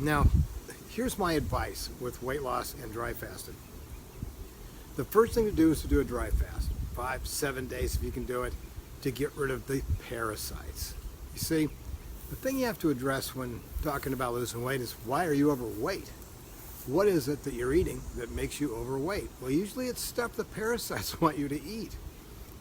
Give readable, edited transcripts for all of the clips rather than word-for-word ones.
Now, here's my advice with weight loss and dry fasting. The first thing to do is to do a dry fast, 5-7 days if you can do it, to get rid of the parasites. You see, the thing you have to address when talking about losing weight is, why are you overweight? What is it that you're eating that makes you overweight? Well, usually it's stuff the parasites want you to eat.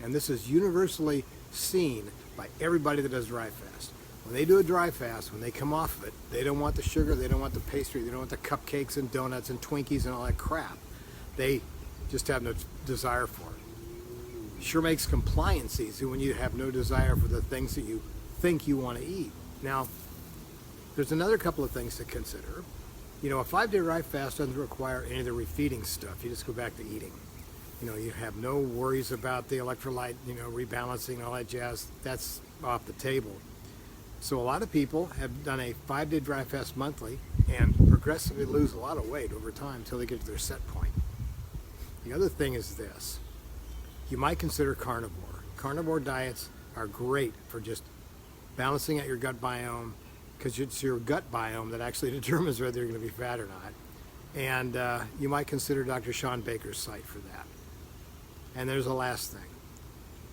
And this is universally seen by everybody that does dry fast. When they do a dry fast, when they come off of it, they don't want the sugar, they don't want the pastry, they don't want the cupcakes and donuts and Twinkies and all that crap. They just have no desire for it. Sure makes compliance easy when you have no desire for the things that you think you want to eat. Now, there's another couple of things to consider. You know, a 5-day dry fast doesn't require any of the refeeding stuff. You just go back to eating. You know, you have no worries about the electrolyte, rebalancing, all that jazz. That's off the table. So a lot of people have done a 5-day dry fast monthly and progressively lose a lot of weight over time until they get to their set point. The other thing is this. You might consider carnivore. Carnivore diets are great for just balancing out your gut biome, because it's your gut biome that actually determines whether you're going to be fat or not. And you might consider Dr. Shawn Baker's site for that. And there's a last thing.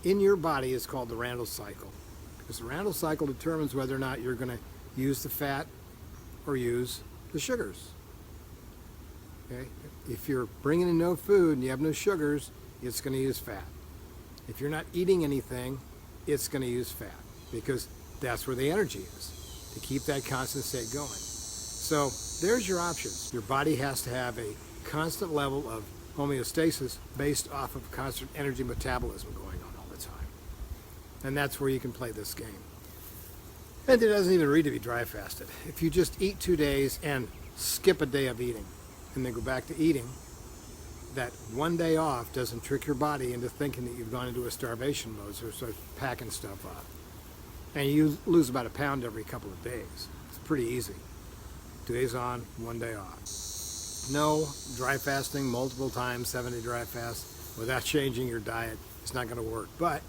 In your body is called the Randle cycle, because the Randle cycle determines whether or not you're going to use the fat or use the sugars. Okay? If you're bringing in no food and you have no sugars, it's going to use fat. If you're not eating anything, it's going to use fat, because that's where the energy is, to keep that constant state going. So there's your options. Your body has to have a constant level of homeostasis based off of constant energy metabolism going on all the time. And that's where you can play this game. And it doesn't even need to be dry fasted. If you just eat 2 days and skip a day of eating and then go back to eating, that 1 day off doesn't trick your body into thinking that you've gone into a starvation mode, so start packing stuff up. And you lose about 1 pound every couple of days. It's pretty easy. 2 days on, 1 day off. No dry fasting multiple times, 7-day dry fast, without changing your diet. It's not going to work. But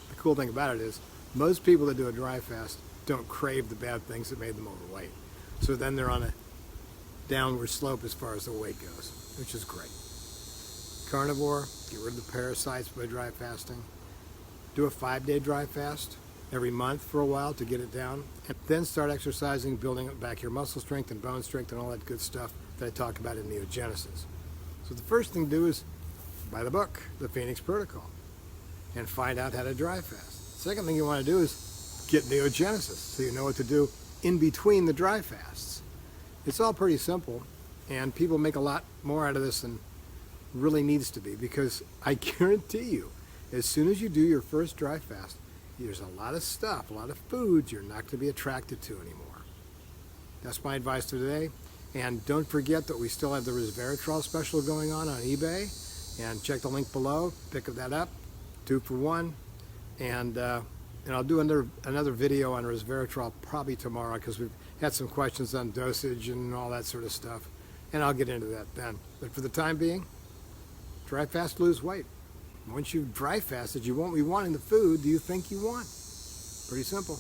the cool thing about it is, most people that do a dry fast don't crave the bad things that made them overweight. So then they're on a downward slope as far as the weight goes, which is great. Carnivore, get rid of the parasites by dry fasting. Do a 5-day dry fast every month for a while to get it down, and then start exercising, building back your muscle strength and bone strength and all that good stuff that I talk about in Neogenesis. So the first thing to do is buy the book, The Phoenix Protocol, and find out how to dry fast. The second thing you want to do is get Neogenesis, so you know what to do in between the dry fasts. It's all pretty simple, and people make a lot more out of this than really needs to be, because I guarantee you, as soon as you do your first dry fast, there's a lot of stuff, a lot of foods you're not going to be attracted to anymore. That's my advice today. And don't forget that we still have the Resveratrol special going on eBay. And check the link below, pick that up, 2 for 1. And I'll do another video on Resveratrol probably tomorrow, because we've had some questions on dosage and all that sort of stuff. And I'll get into that then. But for the time being, dry fast, lose weight. Once you've dry fasted, you won't be wanting the food you think you want. Pretty simple.